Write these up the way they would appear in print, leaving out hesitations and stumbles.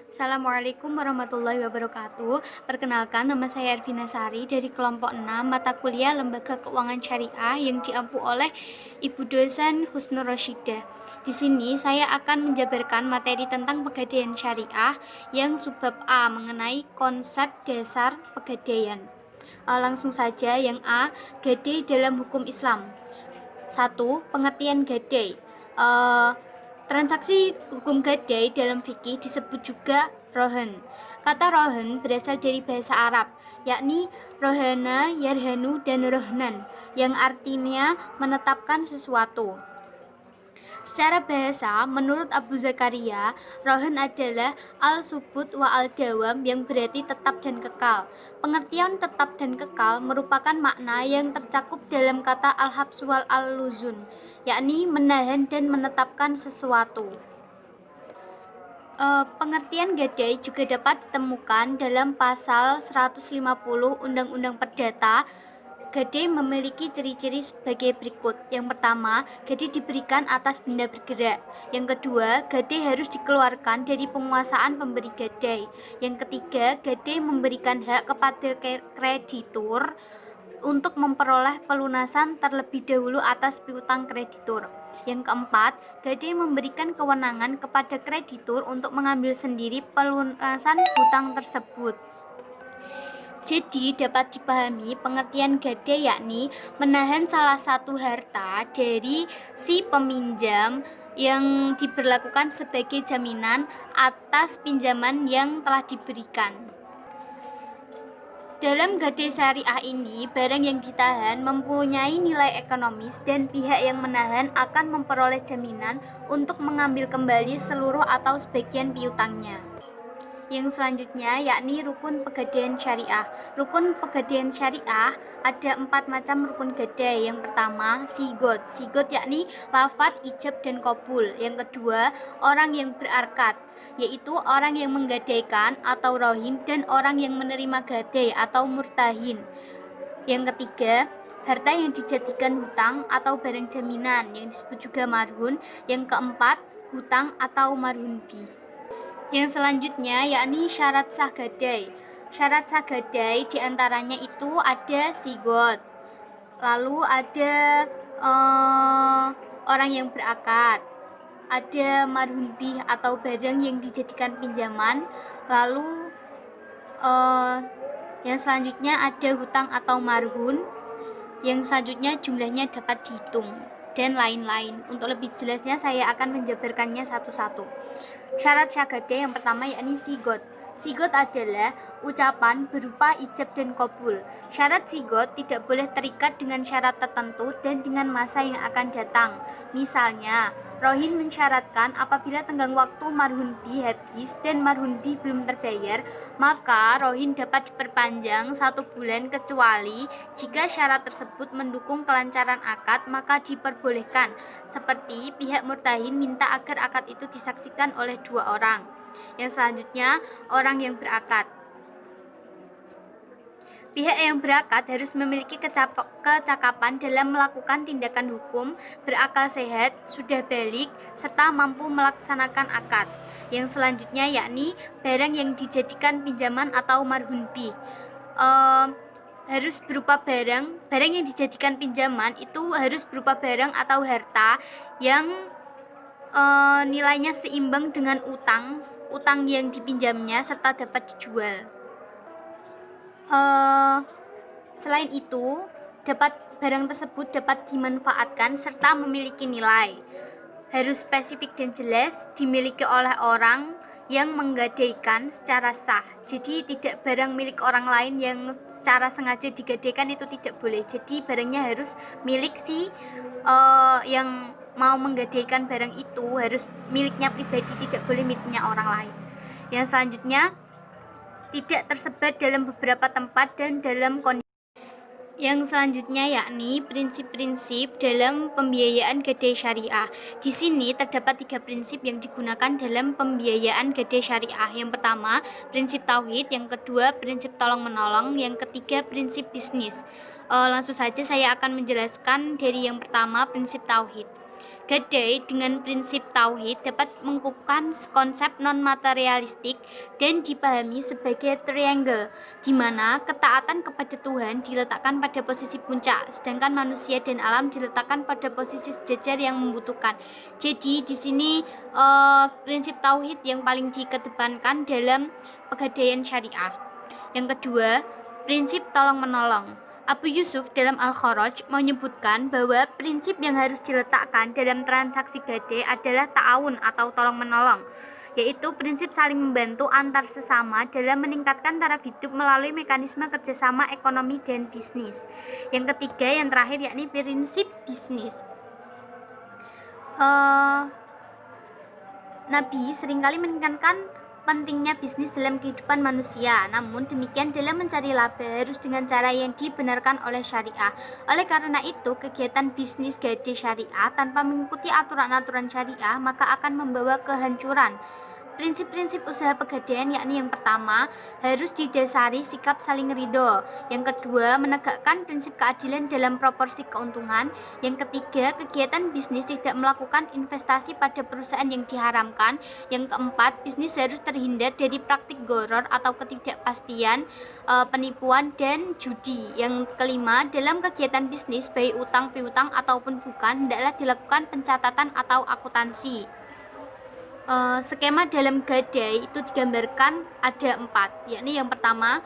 Assalamualaikum warahmatullahi wabarakatuh. Perkenalkan, nama saya Ervina Sari dari kelompok 6 mata kuliah Lembaga Keuangan Syariah yang diampu oleh Ibu dosen Husnur Rosyidah. Di sini saya akan menjabarkan materi tentang pegadaian syariah yang subbab A mengenai konsep dasar pegadaian. Langsung saja yang A, gadai dalam hukum Islam. 1. Pengertian gadai. Transaksi hukum gadai dalam fikih disebut juga rohan. Kata rohan berasal dari bahasa Arab, yakni rohana, yarhanu, dan rohnan, yang artinya menetapkan sesuatu. Secara bahasa, menurut Abu Zakaria, rohan adalah al-subut wa al-dawam yang berarti tetap dan kekal. Pengertian tetap dan kekal merupakan makna yang tercakup dalam kata al-habs wal al-luzun, yakni menahan dan menetapkan sesuatu. Pengertian gadai juga dapat ditemukan dalam pasal 150 Undang-Undang Perdata. Gadai memiliki ciri-ciri sebagai berikut. Yang pertama, gadai diberikan atas benda bergerak. Yang kedua, gadai harus dikeluarkan dari penguasaan pemberi gadai. Yang ketiga, gadai memberikan hak kepada kreditur untuk memperoleh pelunasan terlebih dahulu atas piutang kreditur. Yang keempat, gadai memberikan kewenangan kepada kreditur untuk mengambil sendiri pelunasan hutang tersebut. Jadi dapat dipahami pengertian gadai yakni menahan salah satu harta dari si peminjam yang diberlakukan sebagai jaminan atas pinjaman yang telah diberikan. Dalam gadai syariah ini, barang yang ditahan mempunyai nilai ekonomis dan pihak yang menahan akan memperoleh jaminan untuk mengambil kembali seluruh atau sebagian piutangnya. Yang selanjutnya yakni rukun pegadaian syariah. Rukun pegadaian syariah ada 4 macam rukun gadai. Yang pertama, sigot. Sigot yakni lafadz, ijab, dan qabul. Yang kedua, orang yang berarkat, yaitu orang yang menggadaikan atau rohin dan orang yang menerima gadai atau murtahin. Yang ketiga, harta yang dijadikan hutang atau barang jaminan yang disebut juga marhun. Yang keempat, hutang atau marhun bi. Yang selanjutnya yakni syarat sah gadai. Syarat sah gadai diantaranya itu ada sigot, lalu ada orang yang berakad, ada marhun bih atau barang yang dijadikan pinjaman, lalu yang selanjutnya ada hutang atau marhun, yang selanjutnya jumlahnya dapat dihitung, dan lain-lain. Untuk lebih jelasnya saya akan menjabarkannya satu-satu. Syarat sah gadai yang pertama yakni sigot. Sigot adalah ucapan berupa ijab dan qabul. Syarat sigot tidak boleh terikat dengan syarat tertentu dan dengan masa yang akan datang. Misalnya, rohin mensyaratkan apabila tenggang waktu marhun bi habis dan marhun bi belum terbayar, maka rohin dapat diperpanjang 1 bulan kecuali jika syarat tersebut mendukung kelancaran akad, maka diperbolehkan. Seperti pihak murtahin minta agar akad itu disaksikan oleh 2 orang. Yang selanjutnya, orang yang berakad. Pihak yang berakad harus memiliki kecakapan dalam melakukan tindakan hukum, berakal sehat, sudah balik, serta mampu melaksanakan akad. Yang selanjutnya yakni barang yang dijadikan pinjaman atau marhun bi. Harus berupa barang yang dijadikan pinjaman itu harus berupa barang atau harta yang nilainya seimbang dengan utang yang dipinjamnya serta dapat dijual. Selain itu, barang tersebut dapat dimanfaatkan serta memiliki nilai. Harus spesifik dan jelas, dimiliki oleh orang yang menggadaikan secara sah. Jadi tidak barang milik orang lain yang secara sengaja digadaikan, itu tidak boleh. Jadi barangnya harus milik si yang mau menggadaikan barang itu, harus miliknya pribadi, tidak boleh miliknya orang lain. Yang selanjutnya, tidak tersebar dalam beberapa tempat dan dalam kondisi. Yang selanjutnya yakni prinsip-prinsip dalam pembiayaan gadai syariah. Di sini terdapat 3 prinsip yang digunakan dalam pembiayaan gadai syariah. Yang pertama, prinsip tauhid. Yang kedua, prinsip tolong-menolong. Yang ketiga, prinsip bisnis. Langsung saja saya akan menjelaskan dari yang pertama, prinsip tauhid. Gadai dengan prinsip tauhid dapat mengukuhkan konsep non-materialistik dan dipahami sebagai triangle, di mana ketaatan kepada Tuhan diletakkan pada posisi puncak, sedangkan manusia dan alam diletakkan pada posisi sejajar yang membutuhkan. Jadi di sini prinsip tauhid yang paling dikedepankan dalam pegadaian syariah. Yang kedua, prinsip tolong-menolong. Abu Yusuf dalam Al-Kharaj menyebutkan bahwa prinsip yang harus diletakkan dalam transaksi gadai adalah ta'awun atau tolong-menolong, yaitu prinsip saling membantu antar sesama dalam meningkatkan taraf hidup melalui mekanisme kerjasama ekonomi dan bisnis. Yang ketiga, yang terakhir, yakni prinsip bisnis. Nabi seringkali menekankan pentingnya bisnis dalam kehidupan manusia. Namun demikian dalam mencari laba harus dengan cara yang dibenarkan oleh syariah. Oleh karena itu, kegiatan bisnis gadai syariah tanpa mengikuti aturan-aturan syariah maka akan membawa kehancuran. Prinsip-prinsip usaha pegadaian yakni yang pertama, harus didasari sikap saling ridho. Yang kedua, menegakkan prinsip keadilan dalam proporsi keuntungan. Yang ketiga, kegiatan bisnis tidak melakukan investasi pada perusahaan yang diharamkan. Yang keempat, bisnis harus terhindar dari praktik gharar atau ketidakpastian, penipuan, dan judi. Yang kelima, dalam kegiatan bisnis, baik utang piutang ataupun bukan, hendaklah dilakukan pencatatan atau akuntansi. Skema dalam gadai itu digambarkan ada 4, yakni yang pertama,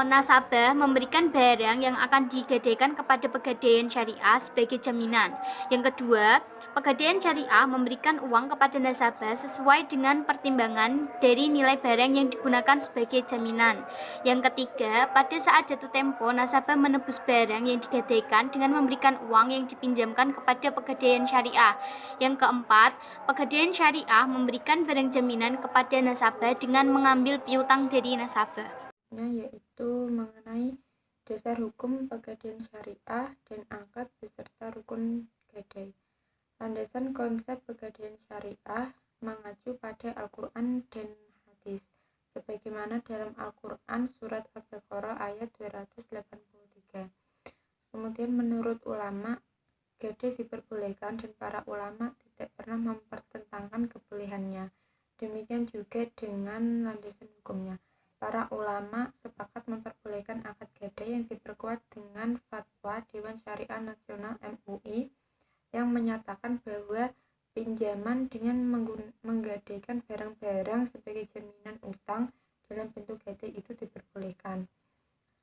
nasabah memberikan barang yang akan digadaikan kepada pegadaian syariah sebagai jaminan. Yang kedua, pegadaian syariah memberikan uang kepada nasabah sesuai dengan pertimbangan dari nilai barang yang digunakan sebagai jaminan. Yang ketiga, pada saat jatuh tempo, nasabah menebus barang yang digadaikan dengan memberikan uang yang dipinjamkan kepada pegadaian syariah. Yang keempat, pegadaian syariah memberikan barang jaminan kepada nasabah dengan mengambil piutang dari nasabah. Yaitu mengenai dasar hukum pegadaian syariah dan akad beserta rukun gadai. Landasan konsep pegadaian syariah mengacu pada Al-Quran dan hadis, sebagaimana dalam Al-Quran surat Al-Baqarah ayat 283. Kemudian menurut ulama, gadai diperbolehkan dan para ulama tidak pernah mempertentangkan kebolehannya. Demikian juga dengan landasan hukumnya. Para ulama sepakat memperbolehkan akad gadai yang diperkuat dengan fatwa Dewan Syariah Nasional MUI yang menyatakan bahwa pinjaman dengan menggadaikan barang-barang sebagai jaminan utang dalam bentuk gadai itu diperbolehkan.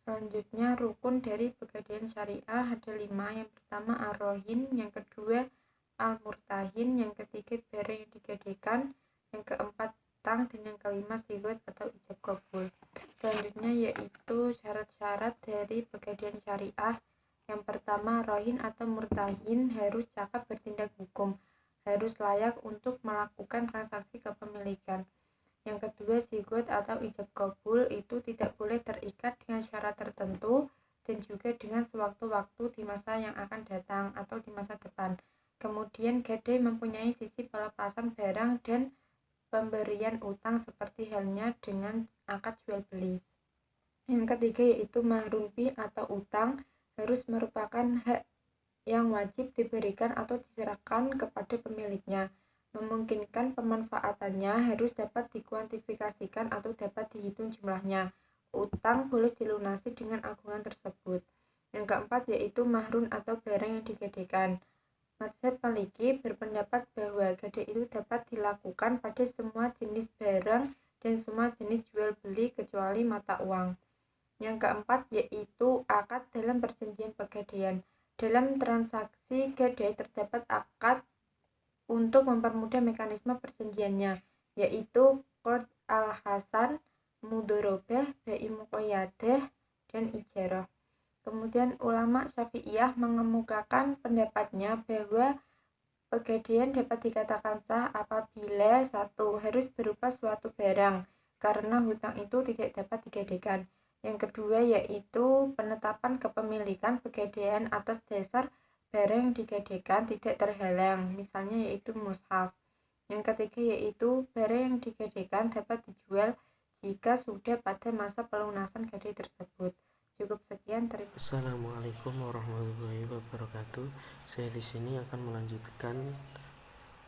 Selanjutnya, rukun dari pegadaian syariah ada 5. Yang pertama ar-rohin, yang kedua al-murtahin, yang ketiga barang yang digadaikan, yang keempat utang, dan yang kelima sigot atau ijab kabul. Selanjutnya yaitu syarat-syarat dari pegadaian syariah. Yang pertama, rohin atau murtahin harus cakap bertindak hukum, harus layak untuk melakukan transaksi kepemilikan. Yang kedua, sigot atau ijab kabul itu tidak boleh terikat dengan syarat tertentu dan juga dengan sewaktu-waktu di masa yang akan datang atau di masa depan. Kemudian gadai mempunyai sisi pelepasan barang dan pemberian utang seperti halnya dengan akad jual beli. Yang ketiga yaitu mahrun fi atau utang harus merupakan hak yang wajib diberikan atau diserahkan kepada pemiliknya. Memungkinkan pemanfaatannya harus dapat dikuantifikasikan atau dapat dihitung jumlahnya. Utang boleh dilunasi dengan agungan tersebut. Yang keempat yaitu mahrun atau barang yang digadaikan. Mazhab Maliki berpendapat bahwa gadai itu dapat dilakukan pada semua jenis barang dan semua jenis jual beli kecuali mata uang. Yang keempat yaitu akad dalam perjanjian pegadaian. Dalam transaksi gadai terdapat akad untuk mempermudah mekanisme perjanjiannya, yaitu qard al-hasan, mudharabah, bai muqayyadah, dan ijarah. Kemudian ulama Syafi'iyah mengemukakan pendapatnya bahwa pegadaian dapat dikatakan sah apabila 1. Harus berupa suatu barang, karena hutang itu tidak dapat digadaikan. Yang kedua yaitu penetapan kepemilikan pegadaian atas dasar barang yang digadaikan tidak terhalang, misalnya yaitu mushaf. Yang ketiga yaitu barang yang digadaikan dapat dijual jika sudah pada masa pelunasan gadai tersebut. Cukup sekian. Sekian, terima kasih. Assalamualaikum warahmatullahi wabarakatuh. Saya di sini akan melanjutkan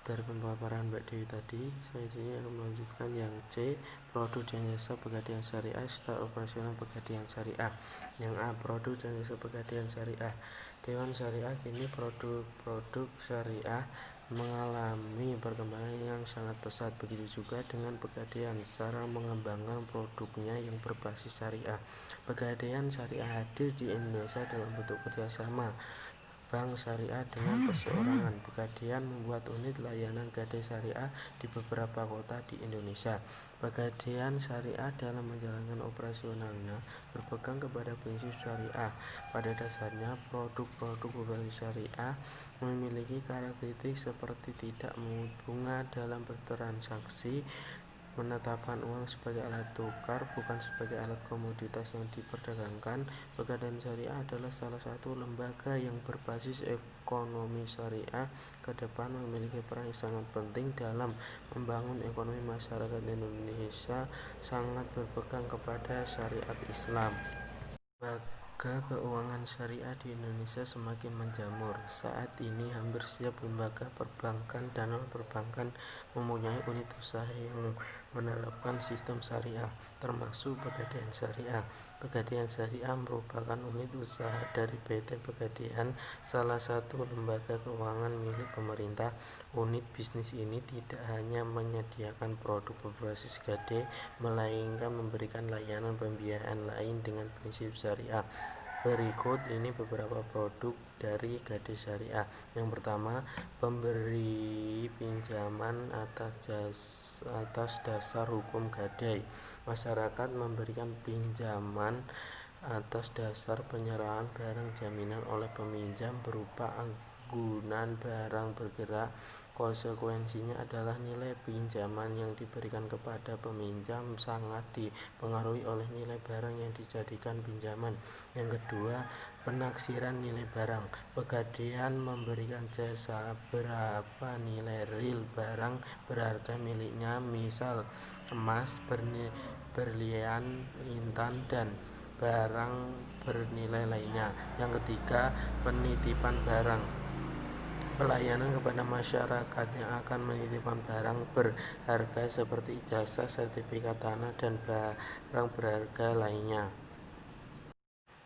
dari pemaparan Mbak Dewi tadi. Saya di sini akan melanjutkan yang C, produk dan jasa pegadaian syariah, start operasional pegadaian syariah. Yang A, produk dan jasa pegadaian syariah. Dewan Syariah kini produk syariah mengalami perkembangan yang sangat pesat. Begitu juga dengan pegadaian, cara mengembangkan produknya yang berbasis syariah. Pegadaian syariah hadir di Indonesia dalam bentuk kerjasama bank syariah dengan perseorangan. Pegadaian membuat unit layanan gadai syariah di beberapa kota di Indonesia. Pegadaian syariah dalam menjalankan operasionalnya berpegang kepada prinsip syariah. Pada dasarnya, produk-produk berbasis syariah memiliki karakteristik seperti tidak mengut bunga dalam bertransaksi, penetapan uang sebagai alat tukar bukan sebagai alat komoditas yang diperdagangkan. Pegadaian syariah adalah salah satu lembaga yang berbasis ekonomi syariah ke depan memiliki peran yang sangat penting dalam membangun ekonomi masyarakat Indonesia, sangat berpegang kepada syariat Islam. Lembaga keuangan syariah di Indonesia semakin menjamur. Saat ini hampir setiap lembaga perbankan dan non-perbankan mempunyai unit usaha yang menerapkan sistem syariah, termasuk Pegadaian Syariah. Pegadaian Syariah merupakan unit usaha dari PT Pegadaian, salah satu lembaga keuangan milik pemerintah. Unit bisnis ini tidak hanya menyediakan produk berbasis gadai, melainkan memberikan layanan pembiayaan lain dengan prinsip syariah. Berikut ini beberapa produk dari gadai syariah. Yang pertama, pemberi pinjaman atas dasar hukum gadai. Masyarakat memberikan pinjaman atas dasar penyerahan barang jaminan oleh peminjam berupa anggunan barang bergerak. Konsekuensinya adalah nilai pinjaman yang diberikan kepada peminjam sangat dipengaruhi oleh nilai barang yang dijadikan pinjaman. Yang kedua, penaksiran nilai barang. Pegadaian memberikan jasa berapa nilai real barang berharga miliknya, misal emas, berlian, intan, dan barang bernilai lainnya. Yang ketiga, penitipan barang. Pelayanan kepada masyarakat yang akan menitipkan barang berharga seperti ijazah, sertifikat tanah, dan barang berharga lainnya.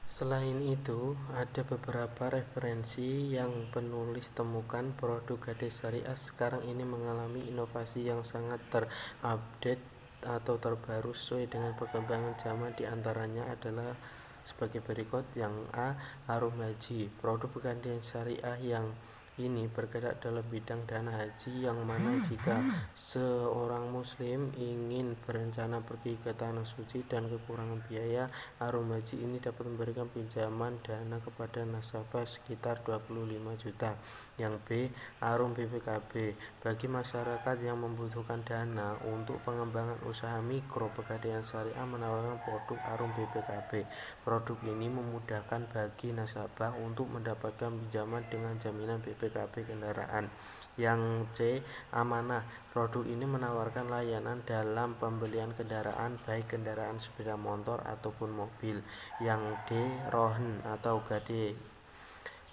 Selain itu, ada beberapa referensi yang penulis temukan. Produk gadai syariah sekarang ini mengalami inovasi yang sangat terupdate atau terbaru sesuai dengan perkembangan zaman. Di antaranya adalah sebagai berikut. Yang A, Harum Haji. Produk pegadaian syariah yang ini bergerak dalam bidang dana haji, yang mana jika seorang muslim ingin berencana pergi ke tanah suci dan kekurangan biaya, Harum Haji ini dapat memberikan pinjaman dana kepada nasabah sekitar 25 juta. Yang B, Harum BPKB. Bagi masyarakat yang membutuhkan dana untuk pengembangan usaha mikro, Pegadaian Syariah menawarkan produk Harum BPKB. Produk ini memudahkan bagi nasabah untuk mendapatkan pinjaman dengan jaminan BPKB kendaraan. Yang C, Amanah. Produk ini menawarkan layanan dalam pembelian kendaraan, baik kendaraan sepeda motor ataupun mobil. Yang D, Rohen atau Gadai.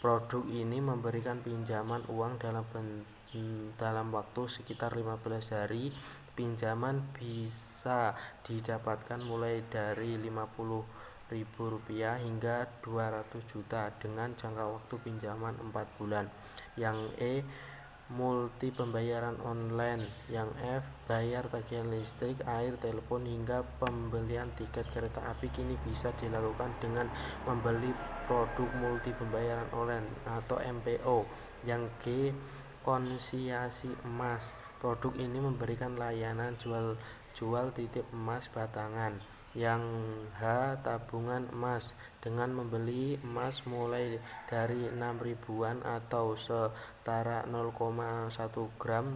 Produk ini memberikan pinjaman uang dalam waktu sekitar 15 hari. Pinjaman bisa didapatkan mulai dari Rp50.000 hingga 200 juta dengan jangka waktu pinjaman 4 bulan. Yang E, multi pembayaran online. Yang F, bayar tagihan listrik, air, telepon, hingga pembelian tiket kereta api kini bisa dilakukan dengan membeli produk multi pembayaran online atau MPO. Yang G, konsinyasi emas. Produk ini memberikan layanan jual titip emas batangan. Yang H, tabungan emas. Dengan membeli emas mulai dari 6 ribuan atau setara 0,1 gram,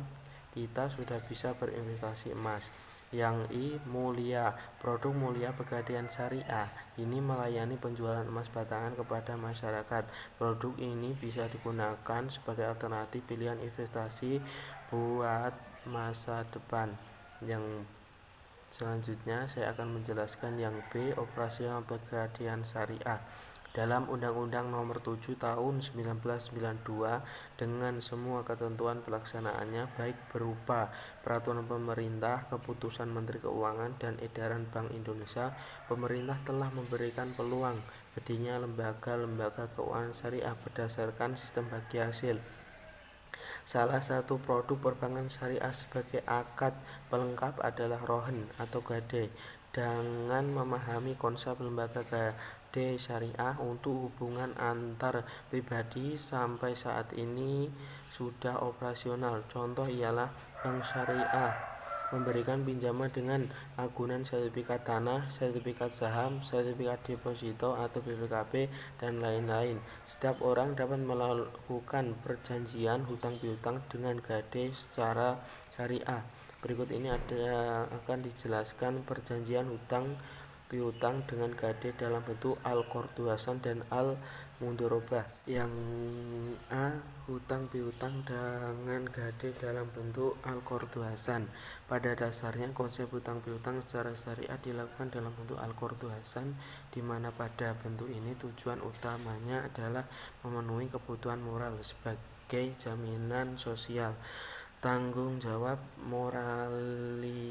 kita sudah bisa berinvestasi emas. Yang I, Mulia. Produk Mulia Pegadaian Syariah ini melayani penjualan emas batangan kepada masyarakat. Produk ini bisa digunakan sebagai alternatif pilihan investasi buat masa depan. Yang selanjutnya saya akan menjelaskan yang B, operasional Pegadaian Syariah. dalam Undang-Undang Nomor 7 Tahun 1992 dengan semua ketentuan pelaksanaannya baik berupa peraturan pemerintah, keputusan Menteri Keuangan, dan edaran Bank Indonesia. Pemerintah telah memberikan peluang berdirinya lembaga-lembaga keuangan syariah berdasarkan sistem bagi hasil. Salah satu produk perbankan syariah sebagai akad pelengkap adalah rohen atau gadai. Dengan memahami konsep lembaga gadai syariah untuk hubungan antar pribadi sampai saat ini sudah operasional. Contoh ialah bank syariah memberikan pinjaman dengan agunan sertifikat tanah, sertifikat saham, sertifikat deposito atau BPKB, dan lain-lain. Setiap orang dapat melakukan perjanjian hutang piutang dengan gadai secara syariah. Berikut ini akan dijelaskan perjanjian hutang piutang dengan gadai dalam bentuk al-qardu hasan dan al-mudharabah. Yang A. Hutang piutang dengan gadai dalam bentuk al-qardu hasan. Pada dasarnya konsep hutang piutang secara syariah dilakukan dalam bentuk al-qardu hasan, di mana pada bentuk ini tujuan utamanya adalah memenuhi kebutuhan moral sebagai jaminan sosial. Tanggung jawab moralinis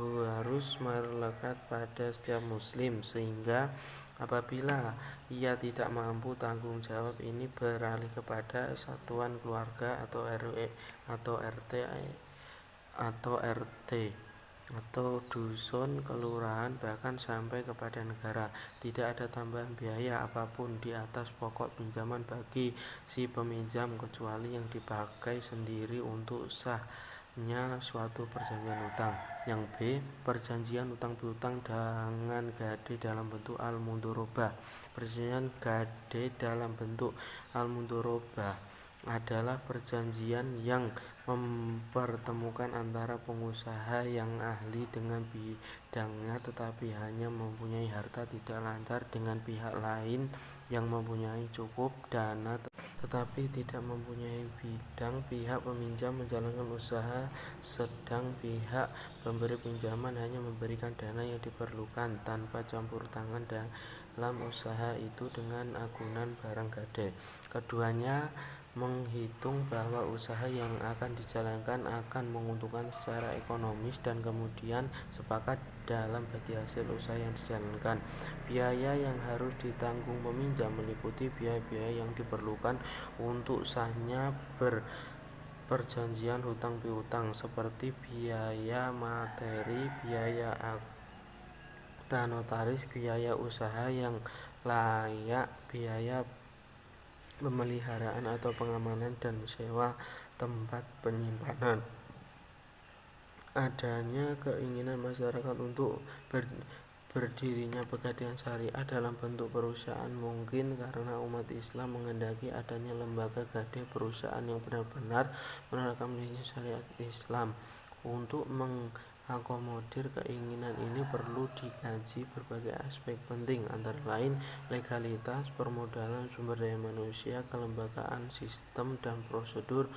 harus melekat pada setiap muslim, sehingga apabila ia tidak mampu, tanggung jawab ini beralih kepada satuan keluarga atau RW atau RT atau dusun, kelurahan, bahkan sampai kepada negara. Tidak ada tambahan biaya apapun di atas pokok pinjaman bagi si peminjam kecuali yang dipakai sendiri untuk sahnya suatu perjanjian hutang. Yang B. Perjanjian hutang piutang dengan gadai dalam bentuk al-mudharabah. Perjanjian gadai dalam bentuk al-mudharabah adalah perjanjian yang mempertemukan antara pengusaha yang ahli dengan bidangnya tetapi hanya mempunyai harta tidak lancar dengan pihak lain yang mempunyai cukup dana tetapi tidak mempunyai bidang. Pihak peminjam menjalankan usaha sedang pihak pemberi pinjaman hanya memberikan dana yang diperlukan tanpa campur tangan dalam usaha itu dengan agunan barang gadai. Keduanya menghitung bahwa usaha yang akan dijalankan akan menguntungkan secara ekonomis dan kemudian sepakat dalam bagi hasil usaha yang dijalankan. Biaya yang harus ditanggung peminjam meliputi biaya-biaya yang diperlukan untuk sahnya perjanjian hutang piutang seperti biaya materi, biaya akta notaris, biaya usaha yang layak, biaya pemeliharaan atau pengamanan, dan sewa tempat penyimpanan. Adanya keinginan masyarakat untuk berdirinya pegadaian syariah dalam bentuk perusahaan mungkin karena umat Islam menghendaki adanya lembaga gadai perusahaan yang benar-benar menerapkan prinsip syariat Islam. Untuk mengakomodir keinginan ini perlu dikaji berbagai aspek penting, antara lain legalitas, permodalan, sumber daya manusia, kelembagaan, sistem dan prosedur,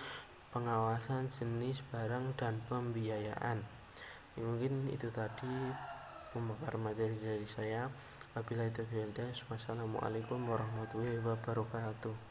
pengawasan, jenis barang, dan pembiayaan. Mungkin itu tadi pemaparan materi dari saya. Wabillahi taufiq wal hidayah. Wassalamualaikum warahmatullahi wabarakatuh.